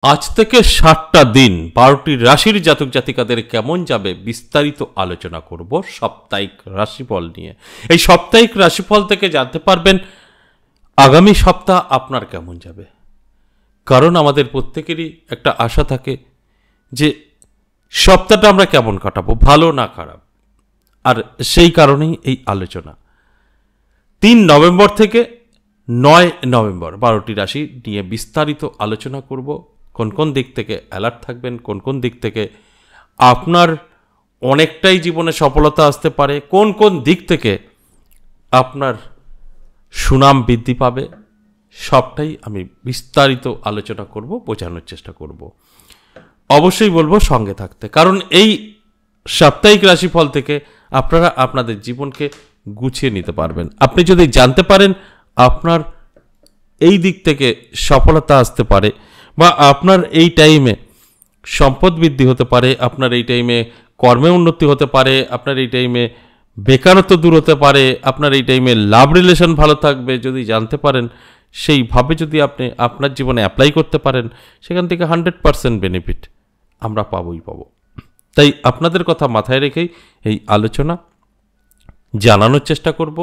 আজ থেকে 60টা দিন 12টি রাশির জাতক জাতিকাদের কেমন যাবে বিস্তারিত আলোচনা করব সাপ্তাহিক রাশিফল নিয়ে। এই সাপ্তাহিক রাশিফল থেকে জানতে পারবেন আগামী সপ্তাহ আপনার কেমন যাবে। কারণ আমাদের প্রত্যেকেরই একটা আশা থাকে যে সপ্তাহটা আমরা কেমন কাটাবো, ভালো না খারাপ। আর সেই কারণেই এই আলোচনা। 3 নভেম্বর থেকে 9 নভেম্বর 12টি রাশি নিয়ে বিস্তারিত আলোচনা করব। কোন কোন দিক থেকে অ্যালার্ট থাকবেন, কোন কোন দিক থেকে আপনার অনেকটাই জীবনে সফলতা আসতে পারে, কোন কোন দিক থেকে আপনার সুনাম বৃদ্ধি পাবে, সবটাই আমি বিস্তারিত আলোচনা করব, বোঝানোর চেষ্টা করব। অবশ্যই বলবো সঙ্গে থাকতে, কারণ এই সাপ্তাহিক রাশিফল থেকে আপনারা আপনাদের জীবনকে গুছিয়ে নিতে পারবেন। আপনি যদি জানতে পারেন আপনার এই দিক থেকে সফলতা আসতে পারে, বা আপনার এই টাইমে সম্পদ বৃদ্ধি হতে পারে, আপনার এই টাইমে কর্মে উন্নতি হতে পারে, আপনার এই টাইমে বেকারত্ব দূর হতে পারে, আপনার এই টাইমে লাভ রিলেশন ভালো থাকবে, যদি জানতে পারেন সেইভাবে যদি আপনি আপনার জীবনে অ্যাপ্লাই করতে পারেন, সেখান থেকে 100% বেনিফিট আমরা পাবই পাবো। তাই আপনাদের কথা মাথায় রেখেই এই আলোচনা জানানোর চেষ্টা করব।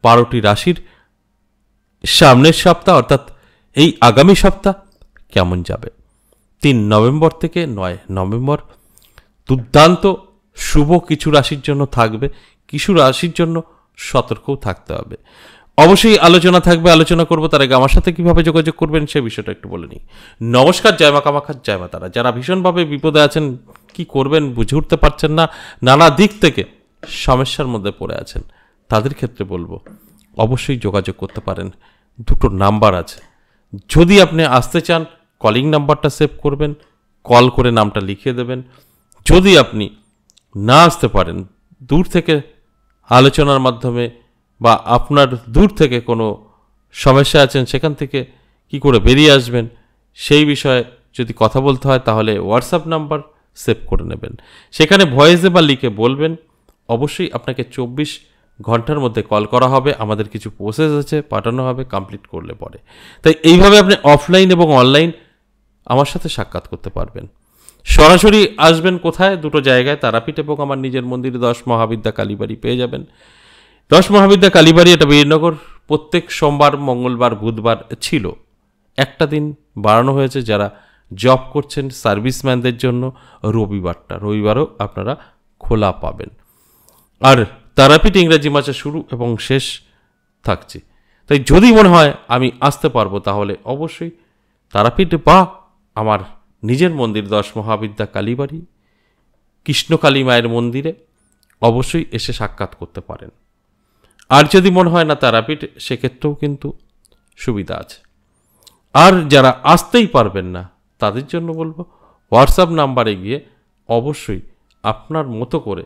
12টি রাশির সামনের সপ্তাহ অর্থাৎ এই আগামী সপ্তাহ কেমন যাবে। 3 নভেম্বর থেকে 9 নভেম্বর দুর্দান্ত শুভ কিছু রাশির জন্য থাকবে, কিছু রাশির জন্য সতর্কও থাকতে হবে। অবশ্যই আলোচনা থাকবে, আলোচনা করব। তার আগে আমার সাথে কীভাবে যোগাযোগ করবেন সে বিষয়টা একটু বলে নিই। নমস্কার, জয় মা কামাখ্যা, জয় মা তারা। যারা ভীষণভাবে বিপদে আছেন, কি করবেন বুঝে উঠতে পারছেন না, নানা দিক থেকে সমস্যার মধ্যে পড়ে আছেন, তাদের ক্ষেত্রে বলবো অবশ্যই যোগাযোগ করতে পারেন। 2টো নাম্বার আছে, যদি আপনি আসতে চান কলিং নাম্বারটা সেভ করবেন, কল করে নামটা লিখিয়ে দেবেন। যদি আপনি না আসতে পারেন, দূর থেকে আলোচনার মাধ্যমে বা আপনার দূর থেকে কোনো সমস্যা আছেন সেখান থেকে কি করে বেরিয়ে আসবেন সেই বিষয়ে যদি কথা বলতে হয়, তাহলে হোয়াটসঅ্যাপ নাম্বার সেভ করে নেবেন। সেখানে ভয়েসে বা লিখে বলবেন। অবশ্যই আপনাকে 24 ঘন্টার মধ্যে কল করা হবে, আমাদের কিছু প্রসেস আছে পাঠানো হবে, কমপ্লিট করলে পরে। তাই এইভাবে আপনি অফলাইন এবং অনলাইন আমার সাথে সাক্ষাৎ করতে পারবেন। সরাসরি আসবেন কোথায়? 2টো জায়গায়, তারাপীঠ এবং আমার নিজের মন্দির 10 মহাবিদ্যা কালীবাড়ি পেয়ে যাবেন। 10 মহাবিদ্যা কালীবাড়ি, এটা বীরনগর। প্রত্যেক সোমবার, মঙ্গলবার, বুধবার ছিল, একটা দিন বাড়ানো হয়েছে যারা জব করছেন সার্ভিসম্যানদের জন্য। রবিবারও আপনারা খোলা পাবেন। আর তারাপীঠ ইংরেজি মাসে শুরু এবং শেষ থাকছে। তাই যদি মনে হয় আমি আসতে পারবো, তাহলে অবশ্যই তারাপীঠ বা আমার নিজের মন্দির 10 মহাবিদ্যা কালীবাড়ি কৃষ্ণকালী মায়ের মন্দিরে অবশ্যই এসে সাক্ষাৎ করতে পারেন। আর যদি মনে হয় না তারাপীঠ, সেক্ষেত্রেও কিন্তু সুবিধা আছে। আর যারা আসতেই পারবেন না তাদের জন্য বলবো হোয়াটসঅ্যাপ নাম্বারে গিয়ে অবশ্যই আপনার মতো করে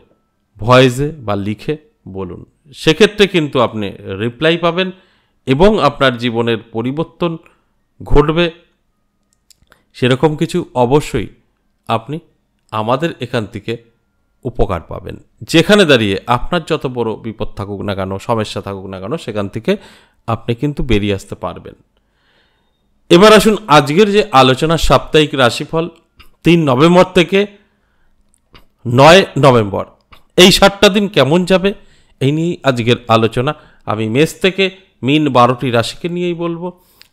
ভয়েসে বা লিখে বলুন। সেক্ষেত্রে কিন্তু আপনি রিপ্লাই পাবেন এবং আপনার জীবনের পরিবর্তন ঘটবে। সেরকম কিছু অবশ্যই আপনি আমাদের এখান থেকে উপকার পাবেন। যেখানে দাঁড়িয়ে আপনার যত বড় বিপদ থাকুক না কেন, সমস্যা থাকুক না কেন, সেখান থেকে আপনি কিন্তু বেরিয়ে আসতে পারবেন। এবার আসুন আজকের যে আলোচনা, সাপ্তাহিক রাশিফল 3 নভেম্বর থেকে 9 নভেম্বর, এই 7টা দিন কেমন যাবে এই নিয়েই আজকের আলোচনা। আমি মেষ থেকে মিন 12টি রাশিকে নিয়েই বলবো,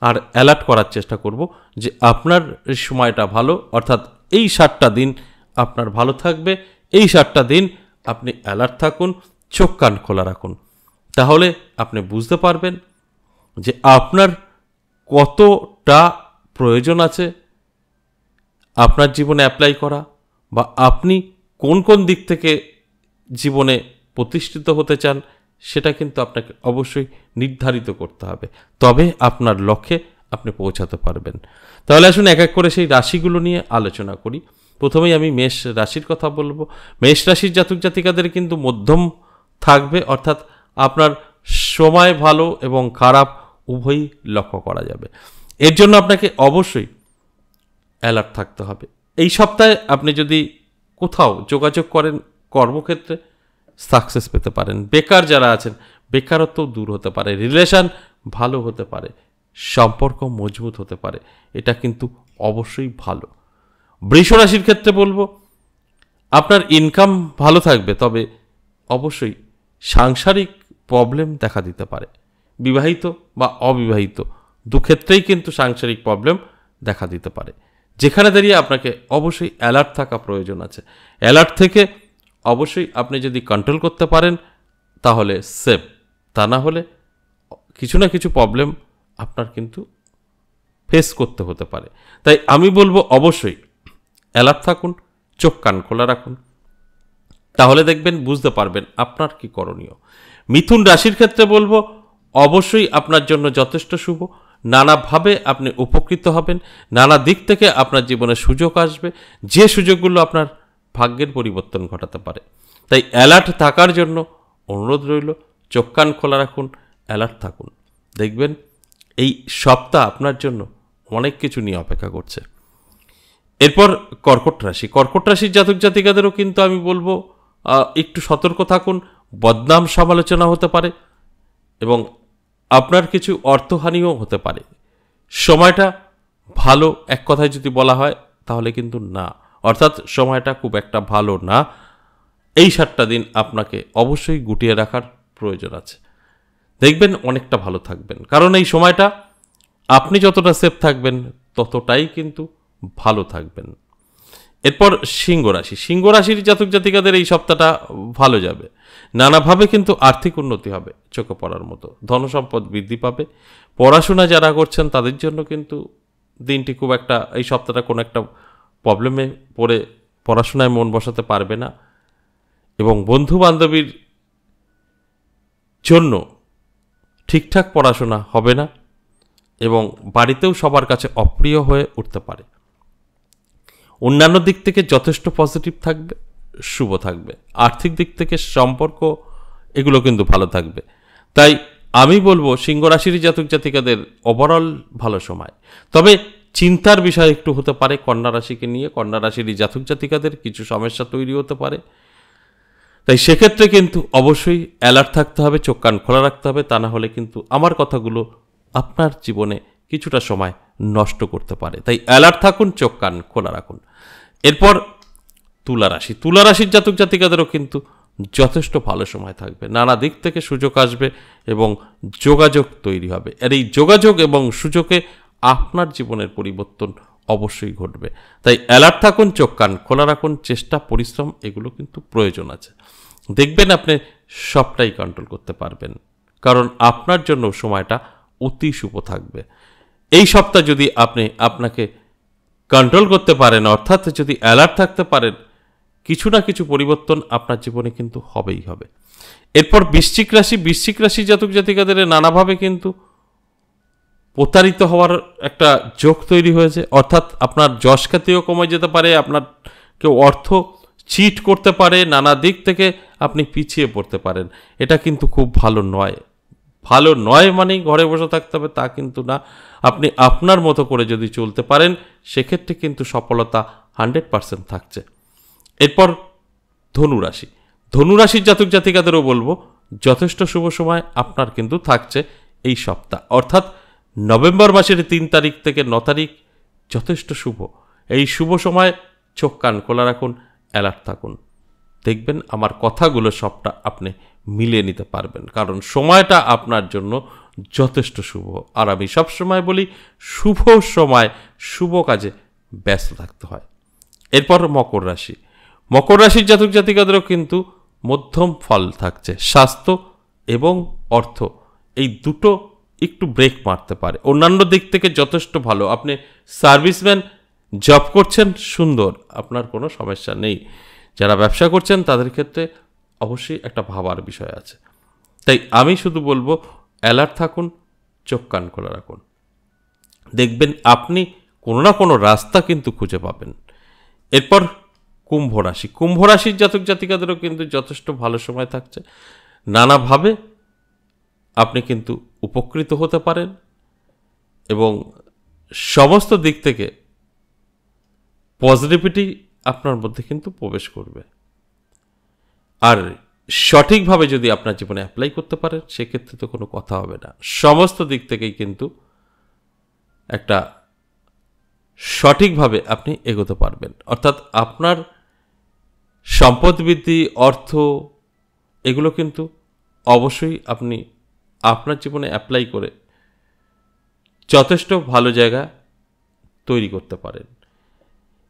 আর অ্যালার্ট করার চেষ্টা করব যে আপনার সময়টা ভালো, অর্থাৎ এই 7টা দিন আপনার ভালো থাকবে। এই 7টা দিন আপনি অ্যালার্ট থাকুন, চোখ কান খোলা রাখুন, তাহলে আপনি বুঝতে পারবেন যে আপনার কতটা প্রয়োজন আছে আপনার জীবনে অ্যাপ্লাই করা, বা আপনি কোন কোন দিক থেকে জীবনে প্রতিষ্ঠিত হতে চান, সেটা কিন্তু আপনাকে অবশ্যই নির্ধারিত করতে হবে, তবে আপনার লক্ষ্যে আপনি পৌঁছাতে পারবেন। তাহলে আসুন এক এক করে সেই রাশিগুলো নিয়ে আলোচনা করি। প্রথমেই আমি মেষ রাশির কথা বলবো। মেষ রাশির জাতক জাতিকাদের কিন্তু মধ্যম থাকবে, অর্থাৎ আপনার সময় ভালো এবং খারাপ উভয়ই লক্ষ্য করা যাবে। এর জন্য আপনাকে অবশ্যই অ্যালার্ট থাকতে হবে। এই সপ্তাহে আপনি যদি কোথাও যোগাযোগ করেন, কর্মক্ষেত্রে সাকসেস পেতে পারেন। বেকার যারা আছেন, বেকারত্ব দূর হতে পারে, রিলেশন ভালো হতে পারে, সম্পর্ক মজবুত হতে পারে, এটা কিন্তু অবশ্যই ভালো। বৃষ রাশির ক্ষেত্রে বলবো আপনার ইনকাম ভালো থাকবে, তবে অবশ্যই সাংসারিক প্রবলেম দেখা দিতে পারে। বিবাহিত বা অবিবাহিত দুক্ষেত্রেই কিন্তু সাংসারিক প্রবলেম দেখা দিতে পারে, যেখানে দাঁড়িয়ে আপনাকে অবশ্যই অ্যালার্ট থাকা প্রয়োজন আছে। অ্যালার্ট থেকে অবশ্যই আপনি যদি কন্ট্রোল করতে পারেন তাহলে সেফ, তা না হলে কিছু না কিছু প্রবলেম আপনার কিন্তু ফেস করতে হতে পারে। তাই আমি বলবো অবশ্যই অ্যালার্ট থাকুন, চোখ কান খোলা রাখুন, তাহলে দেখবেন, বুঝতে পারবেন আপনার কি করণীয়। মিথুন রাশির ক্ষেত্রে বলবো অবশ্যই আপনার জন্য যথেষ্ট শুভ। নানাভাবে আপনি উপকৃত হবেন, নানা দিক থেকে আপনার জীবনে সুযোগ আসবে, যে সুযোগগুলো আপনার ভাগ্যের পরিবর্তন ঘটাতে পারে। তাই অ্যালার্ট থাকার জন্য অনুরোধ রইল, চোখ কান খোলা রাখুন, অ্যালার্ট থাকুন, দেখবেন এই সপ্তাহ আপনার জন্য অনেক কিছু নিয়ে অপেক্ষা করছে। এরপর কর্কট রাশি। কর্কট রাশির জাতক জাতিকাদেরও কিন্তু আমি বলবো একটু সতর্ক থাকুন, বদনাম সমালোচনা হতে পারে এবং আপনার কিছু অর্থহানিও হতে পারে। সময়টা ভালো এক কথায় যদি বলা হয় তাহলে কিন্তু না, অর্থাৎ সময়টা খুব একটা ভালো না। এই 7টা দিন আপনাকে অবশ্যই গুটিয়ে রাখার প্রয়োজন আছে, দেখবেন অনেকটা ভালো থাকবেন, কারণ এই সময়টা আপনি যতটা সেফ থাকবেন ততটাই কিন্তু ভালো থাকবেন। এরপর সিংহ রাশি। সিংহ রাশির জাতক জাতিকাদের এই সপ্তাহটা ভালো যাবে, নানাভাবে কিন্তু আর্থিক উন্নতি হবে চোখে পড়ার মতো, ধনসম্পদ বৃদ্ধি পাবে। পড়াশোনা যারা করছেন তাদের জন্য কিন্তু দিনটি খুব একটা, এই সপ্তাহটা কোনো একটা প্রবলেমে পড়ে পড়াশোনায় মন বসাতে পারবে না, এবং বন্ধু বান্ধবীর জন্য ঠিকঠাক পড়াশোনা হবে না, এবং বাড়িতেও সবার কাছে অপ্রিয় হয়ে উঠতে পারে। অন্যান্য দিক থেকে যথেষ্ট পজিটিভ থাকবে, শুভ থাকবে। আর্থিক দিক থেকে সম্পর্ক এগুলো কিন্তু ভালো থাকবে। তাই আমি বলবো সিংহ রাশির জাতক জাতিকাদের ওভারঅল ভালো সময়, তবে চিন্তার বিষয় একটু হতে পারে কন্যা রাশিকে নিয়ে। কন্যা রাশির জাতক জাতিকাদের কিছু সমস্যা তৈরি হতে পারে, তাই সেক্ষেত্রে কিন্তু অবশ্যই অ্যালার্ট থাকতে হবে, চোখ কান খোলা রাখতে হবে, তা না হলে কিন্তু আমার কথাগুলো আপনার জীবনে কিছুটা সময় নষ্ট করতে পারে। তাই অ্যালার্ট থাকুন, চোখ কান খোলা রাখুন। এরপর তুলা রাশি। তুলা রাশির জাতক জাতিকাদেরও কিন্তু যথেষ্ট ভালো সময় থাকবে, নানা দিক থেকে সুযোগ আসবে এবং যোগাযোগ তৈরি হবে। আর এই যোগাযোগ এবং সুযোগে আপনার জীবনের পরিবর্তন অবশ্যই ঘটবে। তাই অ্যালার্ট থাকুন, চোখ কান খোলা রাখুন, চেষ্টা পরিশ্রম এগুলো কিন্তু প্রয়োজন আছে, দেখবেন আপনি সবটাই কন্ট্রোল করতে পারবেন, কারণ আপনার জন্য সময়টা অতি শুভ থাকবে। এই সপ্তাহ যদি আপনি আপনাকে কন্ট্রোল করতে পারেন, অর্থাৎ যদি অ্যালার্ট থাকতে পারেন, কিছু না কিছু পরিবর্তন আপনার জীবনে কিন্তু হবেই হবে। এরপর বৃশ্চিক রাশি। বৃশ্চিক রাশি জাতক জাতিকাদের নানাভাবে কিন্তু প্রতারিত হওয়ার একটা যোগ তৈরি হয়েছে, অর্থাৎ আপনার যশখ্যাতিও কমে যেতে পারে, আপনার কেউ অর্থ চিট করতে পারে, নানা দিক থেকে আপনি পিছিয়ে পড়তে পারেন। এটা কিন্তু খুব ভালো নয়। ভালো নয় মানেই ঘরে বসে থাকতে হবে তা কিন্তু না। আপনি আপনার মতো করে যদি চলতে পারেন সেক্ষেত্রে কিন্তু সফলতা 100% থাকছে। এরপর ধনুরাশি। ধনুরাশির জাতক জাতিকাদেরও বলবো যথেষ্ট শুভ সময় আপনার কিন্তু থাকছে এই সপ্তাহ, অর্থাৎ নভেম্বর মাসের 3 তারিখ থেকে 9 তারিখ যথেষ্ট শুভ। এই শুভ সময় চোখ কান খোলা রাখুন, অ্যালার্ট থাকুন, দেখবেন আমার কথাগুলো সবটা আপনি মিলিয়ে নিতে পারবেন, কারণ সময়টা আপনার জন্য যথেষ্ট শুভ। আর আমি সবসময় বলি শুভ সময় শুভ কাজে ব্যস্ত থাকতে হয়। এরপর মকর রাশি। মকর রাশির জাতক জাতিকাদেরও কিন্তু মধ্যম ফল থাকছে, স্বাস্থ্য এবং অর্থ এই দুটো একটু ব্রেক মারতে পারে, অন্যান্য দিক থেকে যথেষ্ট ভালো। আপনি সার্ভিসম্যান, জব করছেন, সুন্দর, আপনার কোনো সমস্যা নেই। যারা ব্যবসা করছেন তাদের ক্ষেত্রে অবশ্যই একটা ভাবার বিষয় আছে। তাই আমি শুধু বলবো অ্যালার্ট থাকুন, চোখ কান খোলা রাখুন, দেখবেন আপনি কোনো না কোনো রাস্তা কিন্তু খুঁজে পাবেন। এরপর কুম্ভ রাশি। কুম্ভ রাশির জাতক জাতিকাদেরও কিন্তু যথেষ্ট ভালো সময় থাকছে, নানাভাবে আপনি কিন্তু উপকৃত হতে পারেন এবং সমস্ত দিক থেকে পজিটিভিটি আপনার মধ্যে কিন্তু প্রবেশ করবে। আর সঠিকভাবে যদি আপনার জীবনে অ্যাপ্লাই করতে পারেন সেক্ষেত্রে তো কোনো কথা হবে না, সমস্ত দিক থেকেই কিন্তু একটা সঠিকভাবে আপনি এগোতে পারবেন। অর্থাৎ আপনার সম্পদ বৃদ্ধি, অর্থ, এগুলো কিন্তু অবশ্যই আপনি আপনার জীবনে অ্যাপ্লাই করে যথেষ্ট ভালো জায়গা তৈরি করতে পারেন।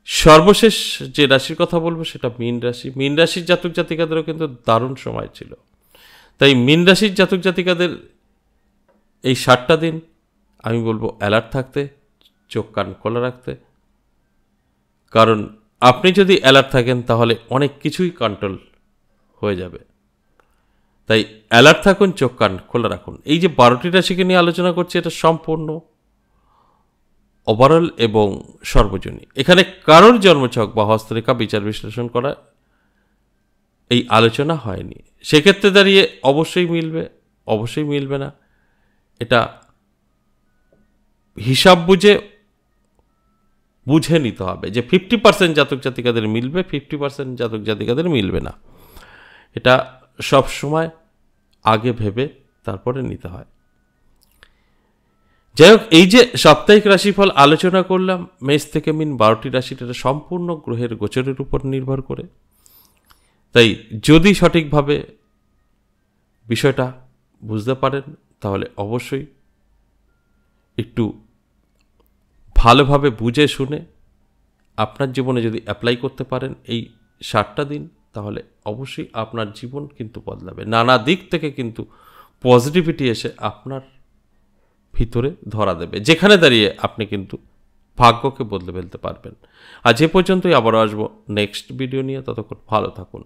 সর্বশেষ যে রাশির কথা বলবো সেটা মীন রাশি। মীন রাশির জাতক জাতিকাদেরও কিন্তু দারুণ সময় ছিল। তাই মীন রাশির জাতক জাতিকাদের এই 7টা দিন আমি বলবো অ্যালার্ট থাকতে, চোখ কান খোলা রাখতে। কারণ আপনি যদি অ্যালার্ট থাকেন তাহলে অনেক কিছুই কন্ট্রোল হয়ে যাবে। তাই অ্যালার্ট থাকুন, চোখ কান খোলা রাখুন। এই যে 12টি রাশিকে নিয়ে আলোচনা করছি, এটা সম্পূর্ণ ওভারঅল এবং সর্বজনীন। এখানে কারোর জন্মছক বা হস্তরেখা বিচার বিশ্লেষণ করা এই আলোচনা হয়নি। সেক্ষেত্রে দাঁড়িয়ে অবশ্যই মিলবে, অবশ্যই মিলবে না, এটা হিসাব বুঝে নিতে হবে যে 50% জাতক জাতিকাদের মিলবে, 50% জাতক জাতিকাদের মিলবে না। এটা সব সময় আগে ভেবে তারপরে নিতে হয়। যাই হোক, এই যে সাপ্তাহিক রাশিফল আলোচনা করলাম, মেষ থেকে মীন 12টি রাশিটা সম্পূর্ণ গ্রহের গোচরের উপর নির্ভর করে। তাই যদি সঠিকভাবে বিষয়টা বুঝতে পারেন তাহলে অবশ্যই একটু ভালোভাবে বুঝে শুনে আপনার জীবনে যদি অ্যাপ্লাই করতে পারেন এই 7টা দিন, তাহলে অবশ্যই আপনার জীবন কিন্তু বদলাবে। নানা দিক থেকে কিন্তু পজিটিভিটি এসে আপনার ভিতরে ধরা দেবে, যেখানে দাঁড়িয়ে আপনি কিন্তু ভাগ্যকে বদলে ফেলতে পারবেন। আজ এ পর্যন্তই, আবারও আসবো নেক্সট ভিডিও নিয়ে। ততক্ষণ ভালো থাকুন।